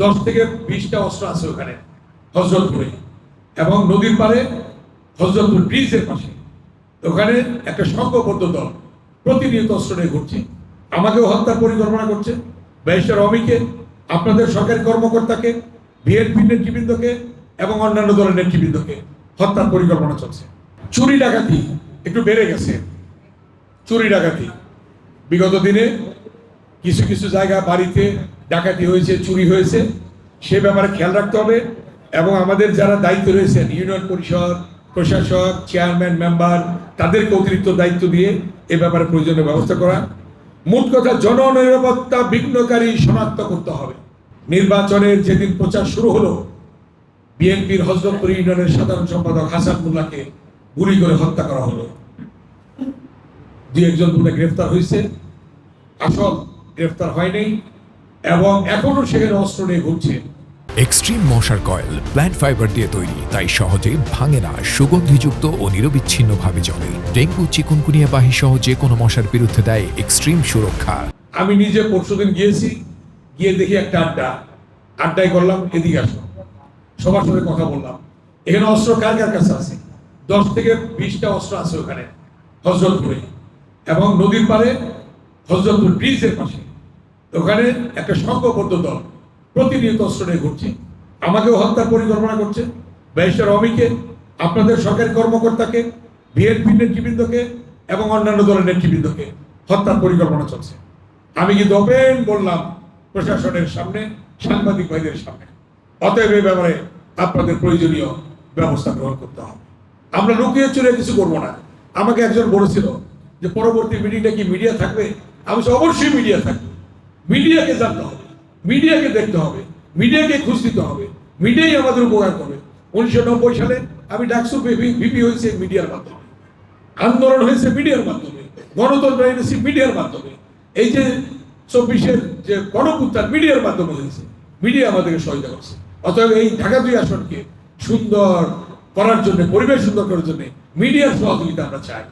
10 থেকে 20টা অস্ত্র আছে ওখানে হযরতপুরে, এবং নদীর পাড়ে হযরতপুর ব্রিজের পাশে ওখানে একটা সংঘবদ্ধ দল প্রতিনিয়ত অস্ত্র নিয়ে ঘুরছে। আমাকেও হত্যার পরিকল্পনা করছে, ব্যারিস্টার অমিকে, আপনাদের সরকারি কর্মকর্তাকে, বিএনপি নেতৃবৃন্দকে এবং অন্যান্য দলের নেতৃবৃন্দকে হত্যার পরিকল্পনা চলছে। চুরি ডাকাতি একটু বেড়ে গেছে। চুরি ডাকাতি বিগত দিনে কিছু কিছু জায়গা বাড়িতে ডাকাতি হয়েছে, চুরি হয়েছে, সে ব্যাপারে খেয়াল রাখতে হবে। এবং আমাদের যারা দায়িত্ব রয়েছেন, ইউনিয়ন পরিষদ, প্রশাসক, চেয়ারম্যান, মেম্বার, তাদেরকে অতিরিক্ত দায়িত্ব দিয়ে এ ব্যাপারে প্রয়োজনীয় ব্যবস্থা করা। মোট কথা, জননিরাপত্তা বিঘ্নকারী শনাক্ত করতে হবে। নির্বাচনের যেদিন প্রচার শুরু হলো, বিএনপির হযরতপুর ইউনিয়নের সাধারণ সম্পাদক হাসান মোল্লাকে গুলি করে হত্যা করা হলো। 2-1 পুরো গ্রেফতার হয়েছে, আসল গ্রেফতার হয়নি, এবং এখনো সেখানে অস্ত্র নিয়ে ঘুরছে। এক্সট্রিম মশার কয়েল প্ল্যান্ট ফাইবার দিয়ে তৈরি, তাই সহজে ভাঙে না, সুগন্ধিযুক্ত ও নিরবিচ্ছিন্নভাবে জ্বলে। ডেঙ্গু, চিকুনগুনিয়া বাহি সহ যে কোনো মশার বিরুদ্ধে দেয় এক্সট্রিম সুরক্ষা। আমি নিজে পরশুদিন গিয়েছি, গিয়ে দেখি একটা আড্ডায় করলাম, এদিকে আসো, সবার সাথে কথা বললাম। এখানে অস্ত্র কার কার কাছে আছে? 10 থেকে 20টা অস্ত্র আছে ওখানে হযরতপুরে, এবং নদীর পাড়ে হযরতপুর ব্রিজের পাশে ওখানে একটা সংঘবদ্ধ দল প্রতিনিয়ত অস্ত্র নিয়ে ঘুরছে। আমাকেও হত্যার পরিকল্পনা করছে, ব্যারিস্টার অমিকে, আপনাদের সরকারি কর্মকর্তাকে, বিএনপি নেতৃবৃন্দকে এবং অন্যান্য দলের নেতৃবৃন্দকে হত্যার পরিকল্পনা চলছে। আমি কিন্তু ওপেন বললাম প্রশাসনের সামনে, সাংবাদিক ভাইদের সামনে, অতএব এই ব্যাপারে আপনাদের প্রয়োজনীয় ব্যবস্থা গ্রহণ করতে হবে। আমরা লুকিয়ে চুরে কিছু করবো না। আমাকে একজন বলেছিল যে পরবর্তী মিটিংটা কি মিডিয়া থাকবে? আমি অবশ্যই মিডিয়া থাকবে। মিডিয়াকে জানতে হবে, মিডিয়াকে দেখতে হবে, মিডিয়াকে খুঁজ দিতে হবে, মিডিয়াই আমাদের উপকার করবে। 1990 সালে আমি ডাকসু ভিপি হয়েছে মিডিয়ার মাধ্যমে, আন্দোলন হয়েছে মিডিয়ার মাধ্যমে, গণতন্ত্র এনেছি মিডিয়ার মাধ্যমে, এই যে 24-এর যে গণপুত্তার মিডিয়ার মাধ্যমে হয়েছে, মিডিয়া আমাদেরকে সহায়তা করছে। অতএব এই ঢাকা 2 আসনকে সুন্দর করার জন্য, পরিবেশ সুন্দর করার জন্য মিডিয়ার সহযোগিতা আমরা চাই।